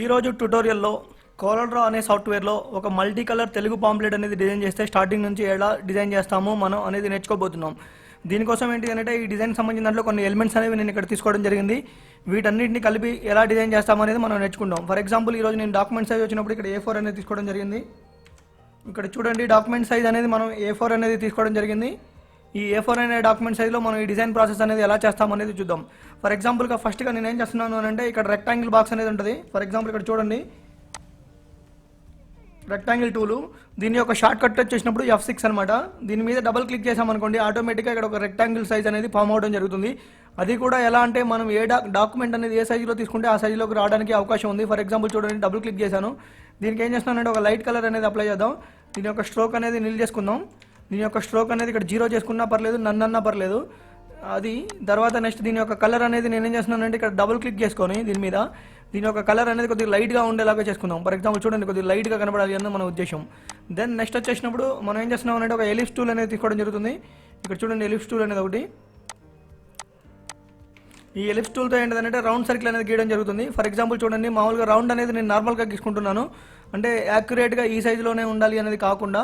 ఈ రోజు ట్యుటోరియల్లో CorelDRAW అనే సాఫ్ట్వేర్లో ఒక మల్టీ కలర్ తెలుగు పాంప్లెట్ అనేది డిజైన్ చేస్తే స్టార్టింగ్ నుంచి ఎలా డిజైన్ చేస్తామో మనం అనేది నేర్చుకోబోతున్నాం. దీనికోసం ఏంటి అంటే ఈ డిజైన్ సంబంధించిన దాంట్లో కొన్ని ఎలిమెంట్స్ అనేవి నేను ఇక్కడ తీసుకోవడం జరిగింది. వీటన్నిటిని కలిపి ఎలా డిజైన్ చేస్తామనేది మనం నేర్చుకుంటాం. ఫర్ ఎగ్జాంపుల్ ఈ రోజు నేను డాక్యుమెంట్ సైజ్ వచ్చినప్పుడు ఇక్కడ A4 అనేది తీసుకోవడం జరిగింది. ఇక్కడ చూడండి డాక్యుమెంట్ సైజ్ అనేది మనం A4 అనేది తీసుకోవడం జరిగింది. ఈ A4 అనే డాక్యుమెంట్ సైజ్లో మనం ఈ డిజైన్ ప్రాసెస్ అనేది ఎలా చేస్తామనేది చూద్దాం. ఫర్ ఎగ్జాంపుల్గా ఫస్ట్గా నేను ఏం చేస్తున్నాను అంటే ఇక్కడ రెక్టాంగిల్ బాక్స్ అనేది ఉంటుంది. ఫర్ ఎగ్జాంపుల్ ఇక్కడ చూడండి రెక్టాంగిల్ టూలు, దీని యొక్క షార్ట్ కట్ వచ్చేసినప్పుడు F6 అనమాట. దీని మీద డబుల్ క్లిక్ చేసామనుకోండి ఆటోమేటిక్గా ఇక్కడ ఒక రెక్టాంగిల్ సైజ్ అనేది ఫామ్ అవడం జరుగుతుంది. అది కూడా ఎలా అంటే మనం ఏ డాక్యుమెంట్ అనేది ఏ సైజులో తీసుకుంటే ఆ సైజులోకి రావడానికి అవకాశం ఉంది. ఫర్ ఎగ్జాంపుల్ చూడండి డబుల్ క్లిక్ చేశాను. దీనికి ఏం చేస్తున్నానంటే ఒక లైట్ కలర్ అనేది అప్లై చేద్దాం. దీని యొక్క స్ట్రోక్ అనేది నిల్ చేసుకుందాం. దీని యొక్క స్ట్రోక్ అనేది ఇక్కడ 0 చేసుకున్నా పర్లేదు, నన్నన్నా పర్లేదు. అది తర్వాత నెక్స్ట్ దీని యొక్క కలర్ అనేది నేను ఏం చేస్తున్నానంటే ఇక్కడ డబుల్ క్లిక్ చేసుకొని దీని మీద దీని యొక్క కలర్ అనేది కొద్దిగా లైట్గా ఉండేలాగా చేసుకుందాం. ఫర్ ఎగ్జాంపుల్ చూడండి కొద్దిగా లైట్గా కనబడాలి అన్నది మన ఉద్దేశం. దెన్ నెక్స్ట్ వచ్చేసినప్పుడు మనం ఏం చేస్తున్నాం అంటే ఒక ఎలిప్స్ టూల్ అనేది తీసుకోవడం జరుగుతుంది. ఇక్కడ చూడండి ఎలిప్స్ టూల్ అనేది ఒకటి. ఈ ఎలిప్స్ టూల్తో ఏంటంటే రౌండ్ సర్కిల్ అనేది గీయడం జరుగుతుంది. ఫర్ ఎగ్జాంపుల్ చూడండి మామూలుగా రౌండ్ అనేది నేను నార్మల్గా గీసుకుంటున్నాను. అంటే యాక్యురేట్గా ఈ సైజులోనే ఉండాలి అనేది కాకుండా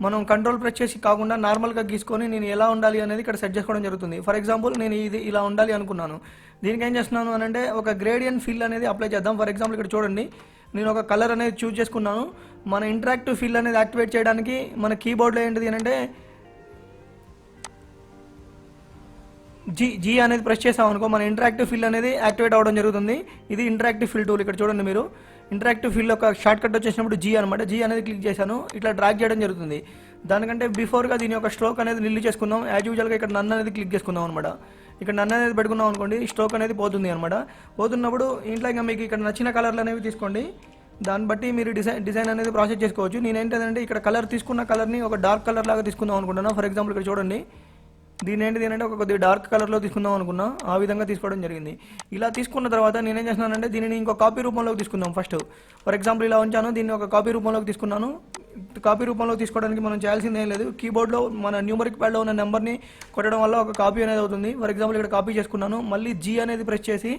మనం కంట్రోల్ ప్రెస్ చేసి కాకుండా నార్మల్గా గీసుకొని నేను ఎలా ఉండాలి అనేది ఇక్కడ సెట్ చేసుకోవడం జరుగుతుంది. ఫర్ ఎగ్జాంపుల్ నేను ఇది ఇలా ఉండాలి అనుకున్నాను. దీనికి ఏం చేస్తున్నాను అని అంటే ఒక గ్రేడియన్ ఫిల్ అనేది అప్లై చేద్దాం. ఫర్ ఎగ్జాంపుల్ ఇక్కడ చూడండి నేను ఒక కలర్ అనేది చూజ్ చేసుకున్నాను. మన ఇంటరాక్టివ్ ఫిల్ అనేది యాక్టివేట్ చేయడానికి మన కీబోర్డ్లో ఏంటిది అంటే జీ అనేది ప్రెస్ చేసాం అనుకో మన ఇంటరాక్టివ్ ఫిల్ అనేది యాక్టివేట్ అవ్వడం జరుగుతుంది. ఇది ఇంటరాక్టివ్ ఫిల్ టూల్. ఇక్కడ చూడండి మీరు ఇంటరాక్టివ్ ఫిల్ ఒక షార్ట్ కట్ వచ్చేసినప్పుడు జీ అనమాట. జీ అనేది క్లిక్ చేశాను, ఇట్లా డ్రాగ్ చేయడం జరుగుతుంది. దానికంటే బిఫోర్గా దీని యొక్క స్ట్రోక్ అనేది నిల్లు చేసుకుందాం. యాజ్ యూజువల్గా ఇక్కడ నన్ను అనేది క్లిక్ చేసుకుందాం అనమాట. ఇక్కడ నన్ను అనేది పెట్టుకున్నాం అనుకోండి స్ట్రోక్ అనేది పోతుంది అనమాట. పోతున్నప్పుడు ఇంట్లో ఇంకా మీకు ఇక్కడ నచ్చిన కలర్లు అనేవి తీసుకోండి. దాన్ని బట్టి మీరు డిజైన్ అనేది ప్రాసెస్ చేసుకోవచ్చు. నేనేంటంటే ఇక్కడ కలర్ తీసుకున్న కలర్ని ఒక డార్క్ కలర్ లాగా తీసుకుందాం అనుకుంటున్నాను. ఫర్ ఎగ్జాంపుల్ ఇక్కడ చూడండి దీని ఏంటంటే ఒక కొద్దిగా డార్క్ కలర్లో తీసుకుందాం అనుకున్నా, ఆ విధంగా తీసుకోవడం జరిగింది. ఇలా తీసుకున్న తర్వాత నేనేం చేస్తున్నానంటే దీనిని ఇంకో కాపీ రూపంలోకి తీసుకుందాం. ఫస్ట్ ఫర్ ఎగ్జాంపుల్ ఇలా ఉంచాను, దీన్ని ఒక కాపీ రూపంలోకి తీసుకున్నాను. కాపీ రూపంలో తీసుకోవడానికి మనం చేయాల్సింది ఏం లేదు, కీబోర్డ్లో మన న్యూమరిక్ ప్యాడ్లో ఉన్న నెంబర్ని కొట్టడం వల్ల ఒక కాపీ అనేది అవుతుంది. ఫర్ ఎగ్జాంపుల్ ఇక్కడ కాపీ చేసుకున్నాను. మళ్ళీ జీ అనేది ప్రెస్ చేసి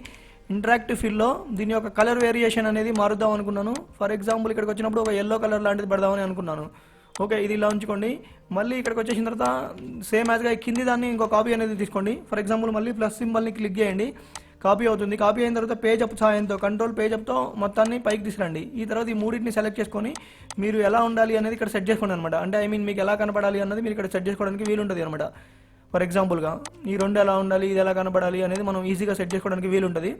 ఇంటరాక్టివ్ ఫిల్లో దీని యొక్క కలర్ వేరియేషన్ అనేది మారుద్దాం అనుకున్నాను. ఫర్ ఎగ్జాంపుల్ ఇక్కడికి వచ్చినప్పుడు ఒక ఎల్లో కలర్ లాంటిది పెడదామని అనుకున్నాను. ఓకే, ఇది ఇలా ఉంచుకోండి. మళ్ళీ ఇక్కడికి వచ్చేసిన తర్వాత సేమ్ యాజ్గా కింది దాన్ని ఇంకో కాపీ అనేది తీసుకోండి. ఫర్ ఎగ్జాంపుల్ మళ్ళీ ప్లస్ సింబల్ని క్లిక్ చేయండి, కాపీ అవుతుంది. కాపీ అయిన తర్వాత పేజ్ అప్ సహాయంతో కంట్రోల్ పేజ్ అప్తో మొత్తాన్ని పైకి తీసుకురండి. ఈ తర్వాత ఈ మూడింటిని సెలెక్ట్ చేసుకొని మీరు ఎలా ఉండాలి అనేది ఇక్కడ సెట్ చేసుకోండి అనమాట. అంటే మీకు ఎలా కనపడాలి అన్నది మీరు ఇక్కడ సెట్ చేసుకోవడానికి వీలుంటుంది అనమాట. ఫర్ ఎగ్జాంపుల్గా ఈ రెండు ఎలా ఉండాలి, ఇది ఎలా కనపడాలి అనేది మనం ఈజీగా సెట్ చేసుకోవడానికి వీలుంటుంది.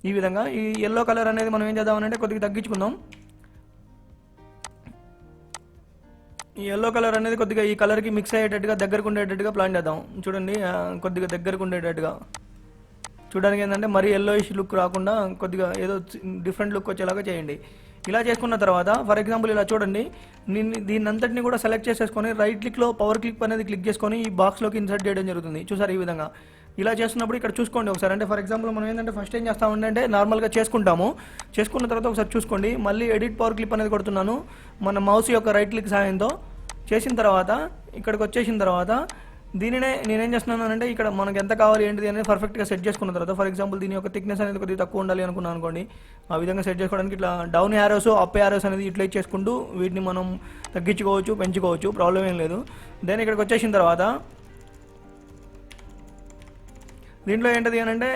ఈ విధంగా ఈ ఎల్లో కలర్ అనేది మనం ఏం చేద్దామనంటే కొద్దిగా తగ్గించుకుందాం. ఈ ఎల్లో కలర్ అనేది కొద్దిగా ఈ కలర్కి మిక్స్ అయ్యేటట్టుగా దగ్గరకు ఉండేటట్టుగా ప్లాన్ చేద్దాం. చూడండి కొద్దిగా దగ్గరకు ఉండేటట్టుగా చూడడానికి ఏంటంటే మరీ ఎల్లోయిష్ లుక్ రాకుండా కొద్దిగా ఏదో డిఫరెంట్ లుక్ వచ్చేలాగా చేయండి. ఇలా చేసుకున్న తర్వాత ఫర్ ఎగ్జాంపుల్ ఇలా చూడండి దీన్ని అంతటిని కూడా సెలెక్ట్ చేసేసుకొని రైట్ క్లిక్లో పవర్ క్లిక్ అనేది క్లిక్ చేసుకొని ఈ బాక్స్లోకి ఇన్సర్ట్ చేయడం జరుగుతుంది. చూసారు ఈ విధంగా. ఇలా చేస్తున్నప్పుడు ఇక్కడ చూసుకోండి ఒకసారి. అంటే ఫర్ ఎగ్జాంపుల్ మనం ఏంటంటే ఫస్ట్ ఏం చేస్తామంటే నార్మల్గా చేసుకుంటాము. చేసుకున్న తర్వాత ఒకసారి చూసుకోండి. మళ్ళీ ఎడిట్ పవర్ క్లిప్ అనేది కొడుతున్నాను మన మౌస్ యొక్క రైట్ క్లిక్ సహాయంతో. చేసిన తర్వాత ఇక్కడికి వచ్చేసిన తర్వాత దీనినే నేనేం చేస్తున్నాను అంటే ఇక్కడ మనకు ఎంత కావాలి ఏంటిది అనేది పర్ఫెక్ట్గా సెట్ చేసుకున్న తర్వాత ఫర్ ఎగ్జాంపుల్ దీని యొక్క థిక్నెస్ అనేది కొద్దిగా తక్కువ ఉండాలి అనుకున్నాను అనుకోండి. ఆ విధంగా సెట్ చేసుకోవడానికి ఇట్లా డౌన్ యారోస్ అప్ యారోస్ అనేది యూటిలైజ్ చేసుకుంటూ వీటిని మనం తగ్గించుకోవచ్చు, పెంచుకోవచ్చు, ప్రాబ్లం ఏం లేదు. దెన్ ఇక్కడికి వచ్చేసిన తర్వాత దీంట్లో ఏంటిది అంటే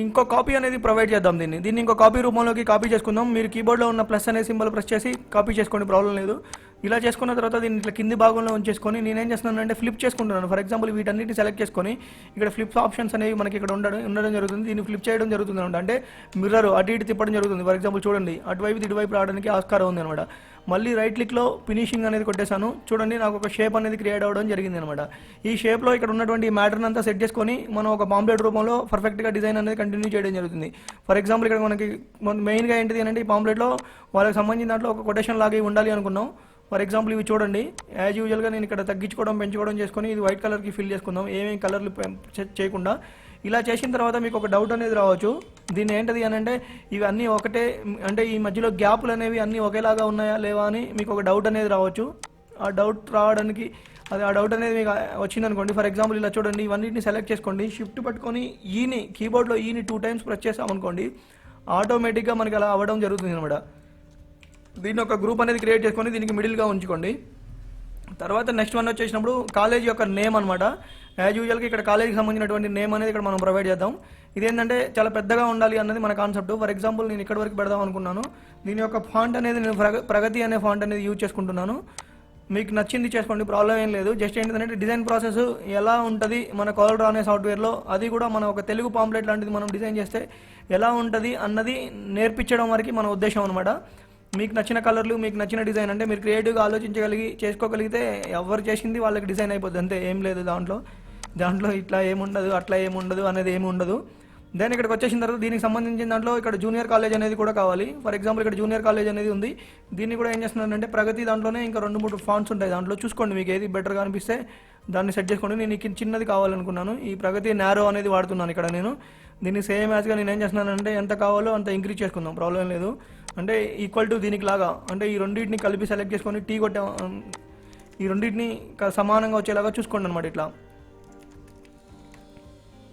ఇంకో కాపీ అనేది ప్రొవైడ్ చేద్దాం. దీన్ని ఇంకో కాపీ రూపంలోకి కాపీ చేసుకుందాం. మీరు కీబోర్డ్లో ఉన్న ప్లస్ అనే సింబల్ ప్రెస్ చేసి కాపీ చేసుకోండి, ప్రాబ్లం లేదు. ఇలా చేసుకున్న తర్వాత దీన్ని ఇట్లా కింది భాగంలో ఉంచేసుకొని నేనేం చేస్తున్నాను అంటే ఫ్లిప్ చేసుకుంటున్నాను. ఫర్ ఎగ్జాంపుల్ వీటన్నిటిని సెలెక్ట్ చేసుకొని ఇక్కడ ఫ్లిప్ ఆప్షన్స్ అనేవి మనకి ఇక్కడ ఉండడం జరుగుతుంది. దీన్ని ఫ్లిప్ చేయడం జరుగుతుంది అనమాట. అంటే మిర్రర్ అటు ఇటు తిప్పడం జరుగుతుంది. ఫర్ ఎగ్జాంపుల్ చూడండి అటువైపు ఇటువైపు రావడానికి ఆస్కారం ఉంది అనమాట. మళ్ళీ రైట్ క్లిక్లో ఫినిషింగ్ అనేది కొట్టేశాను. చూడండి నాకు ఒక షేప్ అనేది క్రియేట్ అవ్వడం జరిగింది అనమాట. ఈ షేప్లో ఇక్కడ ఉన్నటువంటి మ్యాటర్ని అంతా సెట్ చేసుకొని మనం ఒక పాంప్లెట్ రూపంలో పర్ఫెక్ట్గా డిజైన్ అనేది కంటిన్యూ చేయడం జరుగుతుంది. ఫర్ ఎగ్జాంపుల్ ఇక్కడ మనకి మెయిన్గా ఏంటిది అంటే ఈ పాంప్లెట్లో వాళ్ళకి సంబంధించిన దాంట్లో ఒక కొటేషన్ లాగా ఉండాలి అనుకున్నాం. ఫర్ ఎగ్జాంపుల్ ఇవి చూడండి యాజ్ యూజువల్గా నేను ఇక్కడ తగ్గించుకోవడం పెంచుకోవడం చేసుకొని ఇది వైట్ కలర్కి ఫిల్ చేసుకుందాం, ఏమేమి కలర్లు చేయకుండా. ఇలా చేసిన తర్వాత మీకు ఒక డౌట్ అనేది రావచ్చు. దీన్ని ఏంటది అని అంటే ఇవన్నీ ఒకటే అంటే ఈ మధ్యలో గ్యాపులు అనేవి అన్నీ ఒకేలాగా ఉన్నాయా లేవా అని మీకు ఒక డౌట్ అనేది రావచ్చు. ఆ డౌట్ రావడానికి ఆ డౌట్ అనేది మీకు వచ్చిందనుకోండి. ఫర్ ఎగ్జాంపుల్ ఇలా చూడండి ఇవన్నిటిని సెలెక్ట్ చేసుకోండి. షిఫ్ట్ పట్టుకొని కీబోర్డ్లో ఈని 2 times ప్రెస్ చేసామనుకోండి ఆటోమేటిక్గా మనకి అలా అవ్వడం జరుగుతుంది అనమాట. దీన్ని ఒక గ్రూప్ అనేది క్రియేట్ చేసుకొని దీనికి మిడిల్గా ఉంచుకోండి. తర్వాత నెక్స్ట్ వన్ వచ్చేసినప్పుడు కాలేజ్ యొక్క నేమ్ అనమాట. యాజ్ యూజువల్గా ఇక్కడ కాలేజీకి సంబంధించినటువంటి నేమ్ అనేది ఇక్కడ మనం ప్రొవైడ్ చేద్దాం. ఇదేంటంటే చాలా పెద్దగా ఉండాలి అన్నది మన కాన్సెప్ట్. ఫర్ ఎగ్జాంపుల్ నేను ఇక్కడ వరకు పెడదాం అనుకున్నాను. దీని యొక్క ఫాంట్ అనేది నేను ప్రగతి అనే ఫాంట్ అనేది యూజ్ చేసుకుంటున్నాను. మీకు నచ్చింది చేసుకోండి, ప్రాబ్లం ఏం లేదు. జస్ట్ ఏంటంటే డిజైన్ ప్రాసెస్ ఎలా ఉంటుంది మన CorelDRAW అనే సాఫ్ట్వేర్లో, అది కూడా మన ఒక తెలుగు పాంప్లెట్ లాంటిది మనం డిజైన్ చేస్తే ఎలా ఉంటుంది అన్నది నేర్పించడం వరకు మన ఉద్దేశం అనమాట. మీకు నచ్చిన కలర్లు, మీకు నచ్చిన డిజైన్, అంటే మీరు క్రియేటివ్గా ఆలోచించగలిగి చేసుకోగలిగితే ఎవరు చేసింది వాళ్ళకి డిజైన్ అయిపోద్ది అంతే, ఏం లేదు దాంట్లో ఇట్లా ఏముండదు, అట్లా ఏముండదు అనేది ఏమి ఉండదు. దెన్ ఇక్కడికి వచ్చేసిన తర్వాత దీనికి సంబంధించిన దాంట్లో ఇక్కడ జూనియర్ కాలేజ్ అనేది కూడా కావాలి. ఫర్ ఎగ్జాంపుల్ ఇక్కడ జూనియర్ కాలేజ్ అనేది ఉంది. దీన్ని కూడా ఏం చేస్తున్నానంటే ప్రగతి దాంట్లోనే ఇంకా 2-3 ఫాంట్స్ ఉంటాయి. దాంట్లో చూసుకోండి మీకు ఏది బెటర్గా అనిపిస్తే దాన్ని సెట్ చేసుకోండి. నేను చిన్నది కావాలనుకున్నాను, ఈ ప్రగతి నారో అనేది వాడుతున్నాను ఇక్కడ నేను. దీన్ని సేమ్ యాజ్గా నేను ఏం చేస్తున్నానంటే ఎంత కావాలో అంత ఇంక్రీజ్ చేసుకుందాం, ప్రాబ్లం ఏం లేదు. అంటే ఈక్వల్ టు దీనికి లాగా, అంటే ఈ రెండింటిని కలిపి సెలెక్ట్ చేసుకొని టీ కొట్టే ఈ రెండింటిని సమానంగా వచ్చేలాగా చూసుకోండి అనమాట ఇట్లా.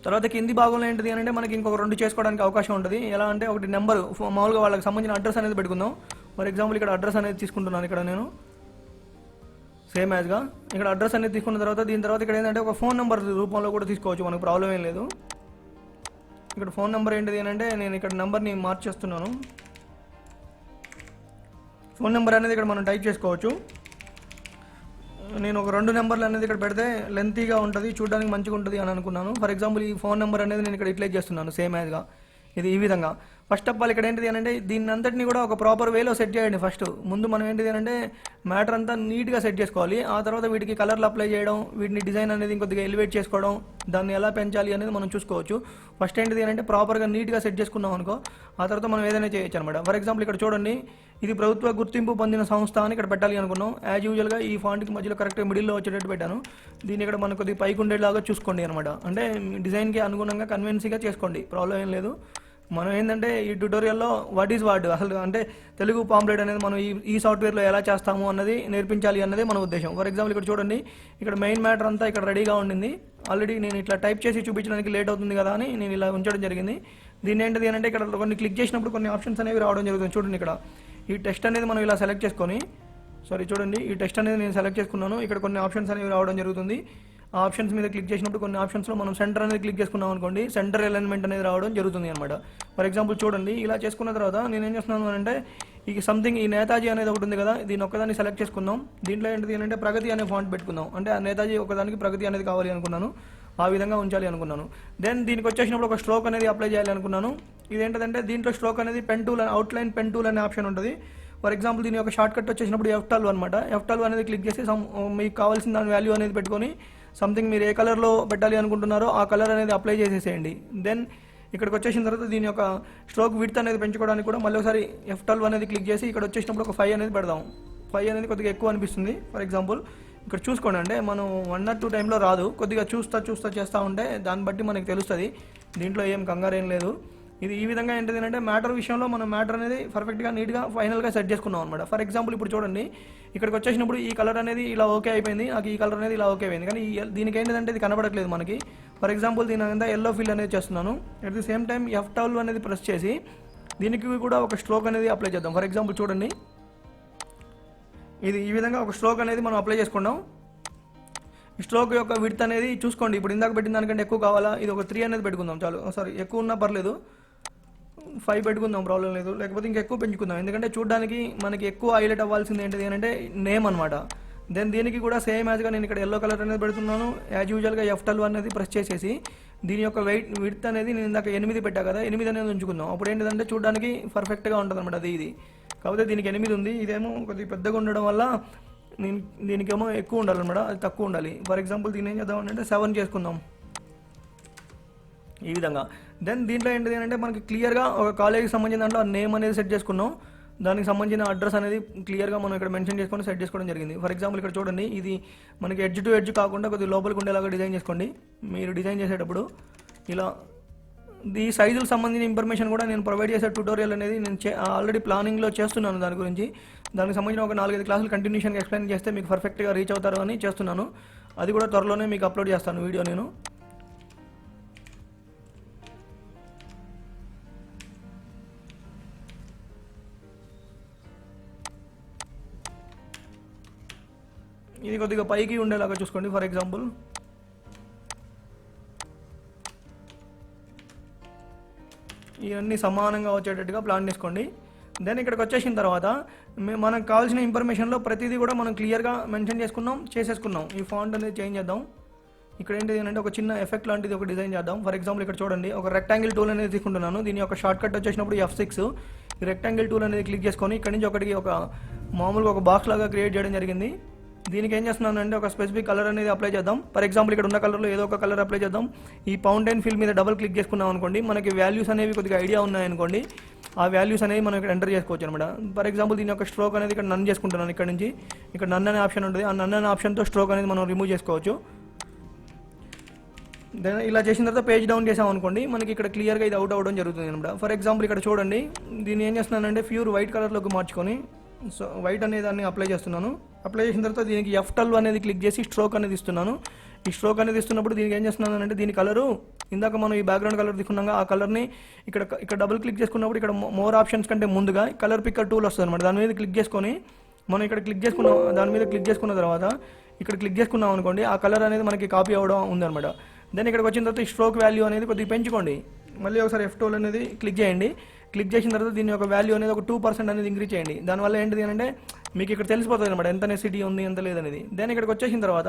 తర్వాత కింది భాగంలో ఏంటిది అంటే మనకి ఇంకొక 2 చేసుకోవడానికి అవకాశం ఉంటుంది. ఎలా అంటే ఒకటి నెంబర్, మామూలుగా వాళ్ళకి సంబంధించిన అడ్రస్ అనేది పెట్టుకుందాం. ఫర్ ఎగ్జాంపుల్ ఇక్కడ అడ్రస్ అనేది తీసుకుంటున్నాను ఇక్కడ నేను సేమ్ యాజ్గా. ఇక్కడ అడ్రస్ అనేది తీసుకున్న తర్వాత దీని తర్వాత ఇక్కడ ఏంటంటే ఒక ఫోన్ నెంబర్ రూపంలో కూడా తీసుకోవచ్చు, మనకు ప్రాబ్లం ఏం లేదు. ఇక్కడ ఫోన్ నెంబర్ ఏంటిది అంటే నేను ఇక్కడ నెంబర్ని మార్చేస్తున్నాను. ఫోన్ నెంబర్ అనేది ఇక్కడ మనం టైప్ చేసుకోవచ్చు. నేను ఒక 2 నెంబర్లు అనేది ఇక్కడ పెడితే లెంతీగా ఉంటుంది, చూడడానికి మంచిగా ఉంటుంది అని అనుకున్నాను. ఫర్ ఎగ్జాంపుల్ ఈ ఫోన్ నెంబర్ అనేది నేను ఇక్కడ యూటిలైజ్ చేస్తున్నాను సేమ్ యాజ్గా. ఇది ఈ విధంగా. ఫస్ట్ ఆఫ్ ఆల్ ఇక్కడ ఏంటిది అంటే దీన్ని అంతటిని కూడా ఒక ప్రాపర్ వేలో సెట్ చేయండి. ఫస్ట్ ముందు మనం ఏంటిది అంటే మ్యాటర్ అంతా నీట్గా సెట్ చేసుకోవాలి. ఆ తర్వాత వీటికి కలర్లు అప్లై చేయడం, వీటిని డిజైన్ అనేది ఇంకొద్దిగా ఎలివేట్ చేసుకోవడం, దాన్ని ఎలా పెంచాలి అనేది మనం చూసుకోవచ్చు. ఫస్ట్ ఏంటిది అంటే ప్రాపర్గా నీట్గా సెట్ చేసుకున్నాం అనుకో, ఆ తర్వాత మనం ఏదైనా చేయొచ్చు అనమాట. ఫర్ ఎగ్జాంపుల్ ఇక్కడ చూడండి, ఇది ప్రభుత్వ గుర్తింపు పొందిన సంస్థ అని ఇక్కడ పెట్టాలి అనుకున్నాం. యాజ్ యూజువల్గా ఈ ఫాంట్కి మధ్యలో కరెక్ట్గా మిడిల్లో వచ్చేటట్టు పెట్టాను. దీన్ని ఇక్కడ మనకు కొద్దిగా పైకి ఉండేలాగా చూసుకోండి అనమాట. అంటే డిజైన్కి అనుగుణంగా కన్వెన్సీగా చేసుకోండి, ప్రాబ్లం ఏం లేదు. మనం ఏంటంటే ఈ ట్యూటోరియల్లో వాట్ ఈజ్ వాట్ అసలు అంటే తెలుగు పాంప్లెట్ అనేది మనం ఈ సాఫ్ట్వేర్లో ఎలా చేస్తాము అన్నది నేర్పించాలి అన్నది మన ఉద్దేశం. ఫర్ ఎగ్జాంపుల్ ఇక్కడ చూడండి, ఇక్కడ మెయిన్ మ్యాటర్ అంతా ఇక్కడ రెడీగా ఉండింది. ఆల్రెడీ నేను ఇట్లా టైప్ చేసి చూపించడానికి లేట్ అవుతుంది కదా అని నేను ఇలా ఉంచడం జరిగింది. దీన్ని ఏంటిది అంటే ఇక్కడ కొన్ని క్లిక్ చేసినప్పుడు కొన్ని ఆప్షన్స్ అనేవి రావడం జరుగుతుంది. చూడండి ఇక్కడ ఈ టెక్స్ట్ అనేది మనం ఇలా సెలెక్ట్ చేసుకొని, చూడండి ఈ టెక్స్ట్ అనేది నేను సెలెక్ట్ చేసుకున్నాను. ఇక్కడ కొన్ని ఆప్షన్స్ అనేవి రావడం జరుగుతుంది. ఆ ఆప్షన్స్ మీద క్లిక్ చేసినప్పుడు కొన్ని ఆప్షన్స్లో మనం సెంటర్ అనేది క్లిక్ చేసుకున్నాం అనుకోండి, సెంటర్ అలైన్మెంట్ అనేది రావడం జరుగుతుంది అనమాట. ఫర్ ఎగ్జాంపుల్ చూడండి, ఇలా చేసుకున్న తర్వాత నేను ఏం చేస్తున్నాను అంటే ఈ సంథింగ్ ఈ నేతాజీ అనేది ఒకటి ఉంది కదా, దీని ఒక్కదాన్ని సెలెక్ట్ చేసుకుందాం. దీంట్లో ఏంటిది అంటే ప్రగతి అనే ఫాంట్ పెట్టుకుందాం. అంటే ఆ నేతాజీ ఒకదానికి ప్రగతి అనేది కావాలి అనుకున్నాను, ఆ విధంగా ఉంచాలి అనుకున్నాను. దెన్ దీనికి వచ్చేసినప్పుడు ఒక స్ట్రోక్ అనేది అప్లై చేయాలి అనుకున్నాను. ఇదేంటంటే దీంట్లో స్ట్రోక్ అనేది pen tool, outline pen tool అనే ఆప్షన్ ఉంటుంది. ఫర్ ఎగ్జాంపుల్ దీని యొక్క షార్ట్ కట్ వచ్చేసినప్పుడు F12 అనమాట. F12 అనేది క్లిక్ చేసి మీకు కావాల్సిన దాని వాల్యూ అనేది పెట్టుకొని సంథింగ్ మీరు ఏ కలర్లో పెట్టాలి అనుకుంటున్నారో ఆ కలర్ అనేది అప్లై చేసేసేయండి. దెన్ ఇక్కడికి వచ్చేసిన తర్వాత దీని యొక్క స్ట్రోక్ విడ్త్ అనేది పెంచుకోవడానికి కూడా మళ్ళీ ఒకసారి F12 అనేది క్లిక్ చేసి ఇక్కడ వచ్చేసినప్పుడు ఒక 5 అనేది పెడదాం. 5 అనేది కొద్దిగా ఎక్కువ అనిపిస్తుంది. ఫర్ ఎగ్జాంపుల్ ఇక్కడ చూసుకోండి, అంటే మనం 1 or 2 టైంలో రాదు, కొద్దిగా చూస్తా చేస్తూ ఉంటే దాన్ని బట్టి మనకి తెలుస్తుంది. దీంట్లో ఏం కంగారు ఏం లేదు. ఇది ఈ విధంగా ఏంటిది అంటే మ్యాటర్ విషయంలో మనం మ్యాటర్ అనేది పర్ఫెక్ట్గా నీట్గా ఫైనల్గా సెట్ చేసుకున్నాం అనమాట. ఫర్ ఎగ్జాంపుల్ ఇప్పుడు చూడండి, ఇక్కడికి వచ్చేసినప్పుడు ఈ కలర్ అనేది ఇలా ఓకే అయిపోయింది, నాకు ఈ కలర్ అనేది ఇలా ఓకే అయిపోయింది. కానీ దీనికి ఏంటంటే ఇది కనబడట్లేదు మనకి. ఫర్ ఎగ్జాంపుల్ దీని అంతా ఎల్లో ఫిల్ అనేది చేస్తున్నాను. At the same time F12 అనేది ప్రెస్ చేసి దీనికి కూడా ఒక స్ట్రోక్ అనేది అప్లై చేద్దాం. ఫర్ ఎగ్జాంపుల్ చూడండి, ఇది ఈ విధంగా ఒక స్ట్రోక్ అనేది మనం అప్లై చేసుకున్నాం. ఈ స్ట్రోక్ యొక్క విడ్త్ అనేది చూసుకోండి, ఇప్పుడు ఇందాక పెట్టిన దానికంటే ఎక్కువ కావాలా, ఇది ఒక 3 అనేది పెట్టుకుందాం చాలు. ఎక్కువ ఉన్నా పర్లేదు, 5 పెట్టుకుందాం, ప్రాబ్లం లేదు. లేకపోతే ఇంకా ఎక్కువ పెంచుకుందాం, ఎందుకంటే చూడడానికి మనకి ఎక్కువ హైలైట్ అవ్వాల్సింది ఏంటిది అంటే నేమ్ అనమాట. దెన్ దీనికి కూడా సేమ్ యాజ్గా నేను ఇక్కడ ఎల్లో కలర్ అనేది పెడుతున్నాను. యాజ్ యూజువల్గా F12 అనేది ప్రెస్ చేసేసి దీని యొక్క విడ్త్ అనేది నేను ఇందాక 8 పెట్టా కదా, 8 అనేది ఉంచుకుందాం. అప్పుడు ఏంటిదంటే చూడడానికి పర్ఫెక్ట్గా ఉంటుంది అనమాట. ఇది కాకపోతే దీనికి 8 ఉంది, ఇదేమో కొద్దిగా పెద్దగా ఉండడం వల్ల దీనికేమో ఎక్కువ ఉండాలన్నమాట, అది తక్కువ ఉండాలి. ఫర్ ఎగ్జాంపుల్ దీన్ని ఏం చేద్దాం అంటే 7 చేసుకుందాం ఈ విధంగా. దెన్ దీంట్లో ఏంటిది అంటే మనకి క్లియర్గా ఒక కాలేజీకి సంబంధించిన దాంట్లో నేమ్ అనేది సెట్ చేసుకున్నాం. దానికి సంబంధించిన అడ్రస్ అనేది క్లియర్గా మనం ఇక్కడ మెన్షన్ చేసుకొని సెట్ చేసుకోవడం జరిగింది. ఫర్ ఎగ్జాంపుల్ ఇక్కడ చూడండి, ఇది మనకి ఎడ్జ్ టు ఎడ్జ్ కాకుండా కొద్దిగా లోపలికి ఉండేలాగా డిజైన్ చేసుకోండి. మీరు డిజైన్ చేసేటప్పుడు ఇలా ఈ సైజులకు సంబంధించిన ఇన్ఫర్మేషన్ కూడా నేను ప్రొవైడ్ చేసే ట్యూటోరియల్ అనేది నేను ఆల్రెడీ ప్లానింగ్లో చేస్తున్నాను. దాని గురించి దానికి సంబంధించిన ఒక 4-5 క్లాసులు కంటిన్యూషన్గా ఎక్స్ప్లెయిన్ చేస్తే మీకు పర్ఫెక్ట్గా రీచ్ అవుతారు అని చేస్తున్నాను. అది కూడా త్వరలోనే మీకు అప్లోడ్ చేస్తాను వీడియో నేను. ఇది కొద్దిగా పైకి ఉండేలాగా చూసుకోండి. ఫర్ ఎగ్జాంపుల్ ఇవన్నీ సమానంగా వచ్చేటట్టుగా ప్లాన్ చేసుకోండి. దెన్ ఇక్కడికి వచ్చేసిన తర్వాత మనకు కావాల్సిన ఇన్ఫర్మేషన్లో ప్రతిదీ కూడా మనం క్లియర్గా మెన్షన్ చేసేసుకున్నాం. ఈ ఫాంట్ అనేది చేంజ్ చేద్దాం. ఇక్కడ ఏంటి అంటే ఒక చిన్న ఎఫెక్ట్ లాంటిది ఒక డిజైన్ చేద్దాం. ఫర్ ఎగ్జాంపుల్ ఇక్కడ చూడండి, ఒక రెక్టాంగిల్ టూల్ అనేది తీసుకుంటున్నాను. దీని యొక్క షార్ట్ కట్ వచ్చేసినప్పుడు F6. ఈ రెక్టాంగిల్ టూల్ అనేది క్లిక్ చేసుకొని ఇక్కడ నుంచి ఒకటికి ఒక మామూలుగా ఒక బాక్స్ లాగా క్రియేట్ చేయడం జరిగింది. దీనికి ఏం చేస్తున్నాను అంటే ఒక స్పెసిఫిక్ కలర్ అనేది అప్లై చేద్దాం. ఫర్ ఎగ్జాంపుల్ ఇక్కడ ఉన్న కలర్లో ఏదో ఒక కలర్ అప్లై చేద్దాం. ఈ ఫౌంటైన్ ఫిల్ మీద డబుల్ క్లిక్ చేసుకున్నాం అనుకోండి, మనకి వాల్యూస్ అనేవి కొద్దిగా ఐడియా ఉన్నాయనుకోండి, ఆ వాల్యూస్ అనేవి మనం ఇక్కడ ఎంటర్ చేసుకోవచ్చు అనమాట. ఫర్ ఎగ్జాంపుల్ దీని యొక్క స్ట్రోక్ అనేది ఇక్కడ నన్ చేసుకుంటున్నాను. ఇక్కడ నుంచి ఇక్కడ నన్ అనే ఆప్షన్ ఉంటుంది. ఆ నన్ అనే ఆప్షన్తో స్ట్రోక్ అనేది మనం రిమూవ్ చేసుకోవచ్చు. దెన్ ఇలా చేసిన తర్వాత పేజ్ డౌన్ చేసాం అనుకోండి, మనకి ఇక్కడ క్లియర్గా ఇది అవుట్ అవ్వడం జరుగుతుంది అనమాట. ఫర్ ఎగ్జాంపుల్ ఇక్కడ చూడండి, దీన్ని ఏం చేస్తున్నానంటే ప్యూర్ వైట్ కలర్లోకి మార్చుకొని సో వైట్ అనే దాన్ని అప్లై చేస్తున్నాను. అప్లై చేసిన తర్వాత దీనికి F12 అనేది క్లిక్ చేసి స్ట్రోక్ అనేది ఇస్తున్నాను. ఈ స్ట్రోక్ అనేది ఇస్తున్నప్పుడు దీనికి ఏం చేస్తున్నాను అంటే దీని కలరు ఇందాక మనం ఈ బ్యాక్గ్రౌండ్ కలర్ తీసుకున్నాగా ఆ కలర్ని ఇక్కడ డబుల్ క్లిక్ చేసుకున్నప్పుడు ఇక్కడ మోర్ ఆప్షన్స్ కంటే ముందుగా కలర్ పిక్కర్ టూల్ వస్తుంది అనమాట. దాని మీద క్లిక్ చేసుకొని మనం ఇక్కడ క్లిక్ చేసుకున్నాం. దాని మీద క్లిక్ చేసుకున్న తర్వాత ఇక్కడ క్లిక్ చేసుకున్నాం అనుకోండి, ఆ కలర్ అనేది మనకి కాపీ అవ్వడం ఉందన్నమాట. దెన్ ఇక్కడికి వచ్చిన తర్వాత ఈ స్ట్రోక్ వాల్యూ అనేది కొద్దిగా పెంచుకోండి. మళ్ళీ ఒకసారి F12 అనేది క్లిక్ చేయండి. క్లిక్ చేసిన తర్వాత దీని యొక్క వాల్యూ అనేది ఒక 2% అనేది ఇంక్రీజ్ చేయండి. దానివల్ల ఏంటిది అంటే మీకు ఇక్కడ తెలిసిపోతుంది అనమాట ఎంత నెసిటీ ఉంది ఎంత లేదనేది. దెన్ ఇక్కడికి వచ్చేసిన తర్వాత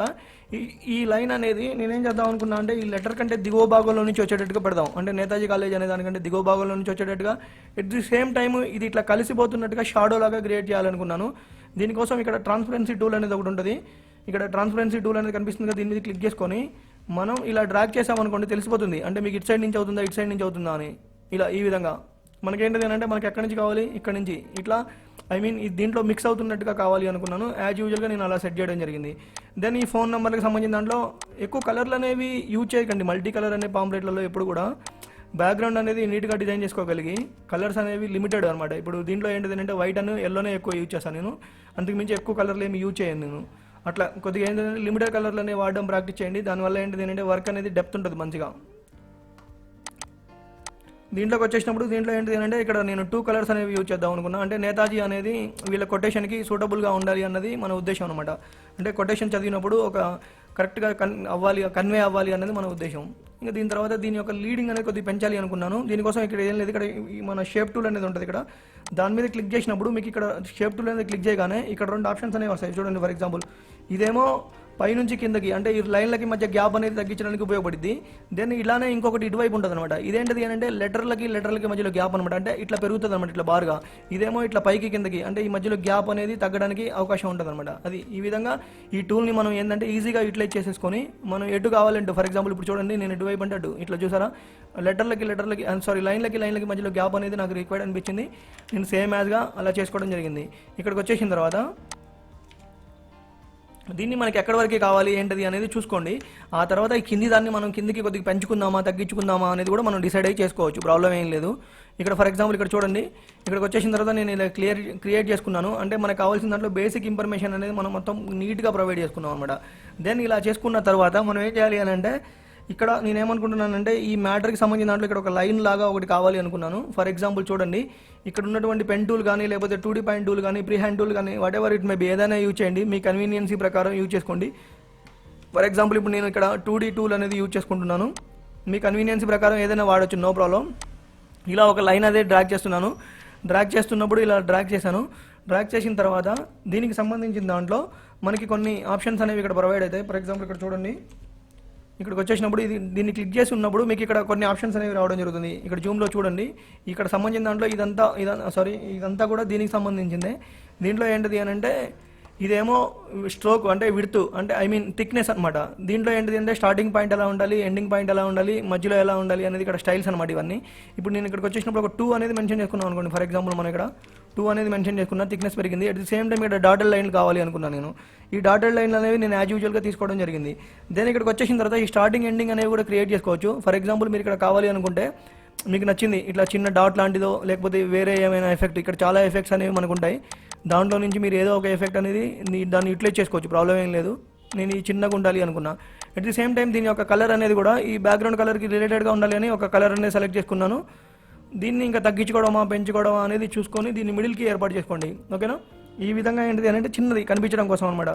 ఈ లైన్ అనేది నేనేం చేద్దాం అనుకున్నా అంటే ఈ లెటర్ కంటే దిగువ భాగంలో నుంచి వచ్చేటట్టుగా పెడదాం. అంటే నేతాజీ కాలేజ్ అనే దానికంటే దిగువ భాగంలో నుంచి వచ్చేటట్టుగా ఎట్ ది సేమ్ టైం ఇది ఇట్లా కలిసిపోతున్నట్టుగా షాడో లాగా క్రియేట్ చేయాలనుకున్నాను. దీనికోసం ఇక్కడ ట్రాన్స్పరెన్సీ టూల్ అనేది ఒకటి ఉంటుంది. ఇక్కడ ట్రాన్స్పరెన్సీ టూల్ అనేది కనిపిస్తుంది కదా, దీని మీద క్లిక్ చేసుకొని మనం ఇలా డ్రాగ్ చేసామనుకోండి తెలిసిపోతుంది. అంటే మీకు ఇటు సైడ్ నుంచి అవుతుందా ఇటు సైడ్ నుంచి అవుతుందా అని. ఇలా ఈ విధంగా మనకేంటిది అంటే మనకి ఎక్కడి నుంచి కావాలి ఇక్కడ నుంచి ఇట్లా దీంట్లో మిక్స్ అవుతున్నట్టుగా కావాలి అనుకున్నాను. యాజ్ యూజువల్గా నేను అలా సెట్ చేయడం జరిగింది. దెన్ ఈ ఫోన్ నెంబర్కి సంబంధించిన దాంట్లో ఎక్కువ కలర్లు అనేవి యూజ్ చేయకండి. మల్టీ కలర్ అనే పాంప్లెట్లలో ఎప్పుడు కూడా బ్యాక్గ్రౌండ్ అనేది నీట్గా డిజైన్ చేసుకోగలిగి కలర్స్ అనేవి లిమిటెడ్ అనమాట. ఇప్పుడు దీంట్లో ఏంటిది అంటే వైట్ అని ఎల్లోనే ఎక్కువ యూజ్ చేస్తాను నేను. అంతకుమించి ఎక్కువ కలర్లు ఏమి యూజ్ చేయను నేను. అట్లా కొద్దిగా ఏంటంటే లిమిటెడ్ కలర్లు అనేవి వాడడం ప్రాక్టీస్ చేయండి. దానివల్ల ఏంటిది అంటే వర్క్ అనేది డెప్త్ ఉంటుంది మంచిగా. దీంట్లోకి వచ్చేసినప్పుడు దీంట్లో ఏంటిది అంటే ఇక్కడ నేను 2 కలర్స్ అనేవి యూజ్ చేద్దాం అనుకున్నా. అంటే నేతాజీ అనేది వీళ్ళ కొటేషన్కి సూటబుల్గా ఉండాలి అన్నది మన ఉద్దేశం అనమాట. అంటే కొటేషన్ చదివినప్పుడు ఒక కరెక్ట్గా కన్వే అవ్వాలి అన్నది మన ఉద్దేశం. ఇంకా దీని తర్వాత దీని యొక్క లీడింగ్ అనేది కొద్దిగా పెంచాలి అనుకున్నాను. దీనికోసం ఇక్కడ ఏం లేదు, ఇక్కడ మన షేప్ టూల్ అనేది ఉంటుంది. ఇక్కడ దాని మీద క్లిక్ చేసినప్పుడు మీకు ఇక్కడ షేప్ టూల్ అనేది క్లిక్ చేయగానే ఇక్కడ 2 ఆప్షన్స్ అనేవి వస్తాయి చూడండి. ఫర్ ఎగ్జాంపుల్ ఇదేమో పైనుంచి కిందకి అంటే ఈ లైన్లకి మధ్య గ్యాప్ అనేది తగ్గించడానికి ఉపయోగపడుద్ది. దెన్ ఇలానే ఇంకొకటి ఇటువైపు ఉంటుంది అనమాట. ఇదేంటిది అంటే లెటర్లకి మధ్యలో గ్యాప్ అనమాట. అంటే ఇట్లా పెరుగుతుంది అనమాట ఇట్లా బారుగా. ఇదేమో ఇట్లా పైకి కిందకి అంటే ఈ మధ్యలో గ్యాప్ అనేది తగ్గడానికి అవకాశం ఉంటుంది అనమాట. అది ఈ విధంగా ఈ టూల్ని మనం ఏంటంటే ఈజీగా యూటిలైజ్ చేసేసుకొని మనం ఎటు కావాలంటే ఫర్ ఎగ్జాంపుల్ ఇప్పుడు చూడండి నేను ఎటువైపు అంటే అటు ఇట్లా చూసారా లైన్లకి లైన్లకి మధ్యలో గ్యాప్ అనేది నాకు రిక్వైర్డ్ అనిపించింది. నేను సేమ్ యాజ్గా అలా చేసుకోవడం జరిగింది. ఇక్కడికి వచ్చేసిన తర్వాత దీన్ని మనకి ఎక్కడి వరకు కావాలి ఏంటిది అనేది చూసుకోండి. ఆ తర్వాత ఈ కింది దాన్ని మనం కిందికి కొద్దిగా పెంచుకుందామా తగ్గించుకుందామా అనేది కూడా మనం డిసైడ్ అయ్యి చేసుకోవచ్చు. ప్రాబ్లం ఏం లేదు. ఇక్కడ ఫర్ ఎగ్జాంపుల్ ఇక్కడ చూడండి, ఇక్కడికి వచ్చేసిన తర్వాత నేను ఇలా క్రియేట్ చేసుకున్నాను. అంటే మనకు కావాల్సిన దాంట్లో బేసిక్ ఇన్ఫర్మేషన్ అనేది మనం మొత్తం నీట్గా ప్రొవైడ్ చేసుకున్నాం అనమాట. దెన్ ఇలా చేసుకున్న తర్వాత మనం ఏం చేయాలి అని అంటే ఇక్కడ నేనేమనుకుంటున్నానంటే ఈ మ్యాటర్కి సంబంధించిన దాంట్లో ఇక్కడ ఒక లైన్ లాగా ఒకటి కావాలి అనుకున్నాను. ఫర్ ఎగ్జాంపుల్ చూడండి, ఇక్కడ ఉన్నటువంటి పెన్ టూల్ కానీ లేకపోతే 2D పాయింట్ టూల్ కానీ ఫ్రీ హ్యాండ్ టూల్ కానీ what ever it may be ఏదైనా యూజ్ చేయండి. మీ కన్వీనియన్సీ ప్రకారం యూజ్ చేసుకోండి. ఫర్ ఎగ్జాంపుల్ ఇప్పుడు నేను ఇక్కడ 2D టూల్ అనేది యూజ్ చేసుకుంటున్నాను. మీ కన్వీనియన్సీ ప్రకారం ఏదైనా వాడచ్చు, నో ప్రాబ్లం. ఇలా ఒక లైన్ అదే డ్రాగ్ చేస్తున్నాను. డ్రాగ్ చేస్తున్నప్పుడు ఇలా డ్రాగ్ చేశాను. డ్రాగ్ చేసిన తర్వాత దీనికి సంబంధించిన దాంట్లో మనకి కొన్ని ఆప్షన్స్ అనేవి ఇక్కడ ప్రొవైడ్ అవుతాయి. ఫర్ ఎగ్జాంపుల్ ఇక్కడ చూడండి, ఇక్కడికి వచ్చేసినప్పుడు దీన్ని క్లిక్ చేసి ఉన్నప్పుడు మీకు ఇక్కడ కొన్ని ఆప్షన్స్ అనేవి రావడం జరుగుతుంది. ఇక్కడ జూమ్లో చూడండి, ఇక్కడ సంబంధించిన దాంట్లో ఇదంతా కూడా దీనికి సంబంధించిందే. దీంట్లో ఏంటిది అని అంటే ఇదేమో స్ట్రోక్ అంటే విడ్త్ అంటే థిక్నెస్ అనమాట. దీంట్లో ఏంటిది అంటే స్టార్టింగ్ పాయింట్ ఎలా ఉండాలి, ఎండింగ్ పాయింట్ ఎలా ఉండాలి, మధ్యలో ఎలా ఉండాలి అనేది ఇక్కడ స్టైల్స్ అనమాట ఇవన్నీ. ఇప్పుడు నేను ఇక్కడికి వచ్చేసినప్పుడు ఒక 2 అనేది మెన్షన్ చేసుకున్నాను అనుకోండి. ఫర్ ఎగ్జాంపుల్ మనం ఇక్కడ 2 అనేది మెన్షన్ చేసుకున్నా, థిక్నెస్ పెరిగింది. అట్ ది సేమ్ టైం ఇక్కడ డాటెడ్ లైన్లు కావాలి అనుకున్నాను నేను. ఈ డాటెడ్ లైన్లు అనేవి నేను యాజ్ యూజువల్గా తీసుకోవడం జరిగింది. దెన్ ఇక్కడికి వచ్చేసిన తర్వాత ఈ స్టార్టింగ్ ఎండింగ్ అనేవి కూడా క్రియేట్ చేసుకోవచ్చు. ఫర్ ఎగ్జాంపుల్ మీరు ఇక్కడ కావాలి అనుకుంటే మీకు నచ్చింది ఇట్లా చిన్న డాట్ లాంటిదో లేకపోతే వేరే ఏమైనా ఎఫెక్ట్, ఇక్కడ చాలా ఎఫెక్ట్స్ అనేవి మనకు ఉంటాయి. దాంట్లో నుంచి మీరు ఏదో ఒక ఎఫెక్ట్ అనేది దాన్ని యూటిలైజ్ చేసుకోవచ్చు, ప్రాబ్లం ఏం లేదు. నేను ఈ చిన్నగా ఉండాలి అనుకున్నా. అట్ ది సేమ్ టైం దీని యొక్క కలర్ అనేది కూడా ఈ బ్యాక్గ్రౌండ్ కలర్కి రిలేటెడ్గా ఉండాలి అని ఒక కలర్ అనేది సెలెక్ట్ చేసుకున్నాను. దీన్ని ఇంకా తగ్గించుకోవడమా పెంచుకోవడమా అనేది చూసుకొని దీన్ని మిడిల్కి ఏర్పాటు చేసుకోండి. ఓకేనా? ఈ విధంగా ఏంటిది అంటే చిన్నది కనిపించడం కోసం అనమాట.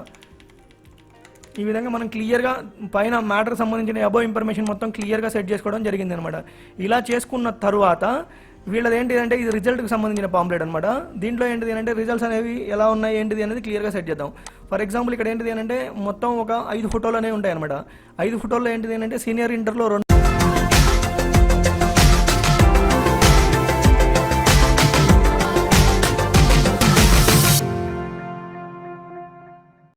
ఈ విధంగా మనం క్లియర్గా పైన మ్యాటర్ సంబంధించిన అబోవ్ ఇన్ఫర్మేషన్ మొత్తం క్లియర్గా సెట్ చేసుకోవడం జరిగింది అనమాట. ఇలా చేసుకున్న తర్వాత వీళ్ళది ఏంటి అంటే ఇది రిజల్ట్కి సంబంధించిన పాంప్లెట్ అనమాట. దీంట్లో ఏంటిది అంటే రిజల్ట్స్ అనేవి ఎలా ఉన్నాయి ఏంటిది అనేది క్లియర్గా సెట్ చేద్దాం. ఫర్ ఎగ్జాంపుల్ ఇక్కడ ఏంటిది అంటే మొత్తం ఒక 5 ఫోటోలు అనేవి ఉంటాయి అనమాట. 5 ఫోటోల్లో ఏంటిది అంటే సీనియర్ ఇంటర్లో 2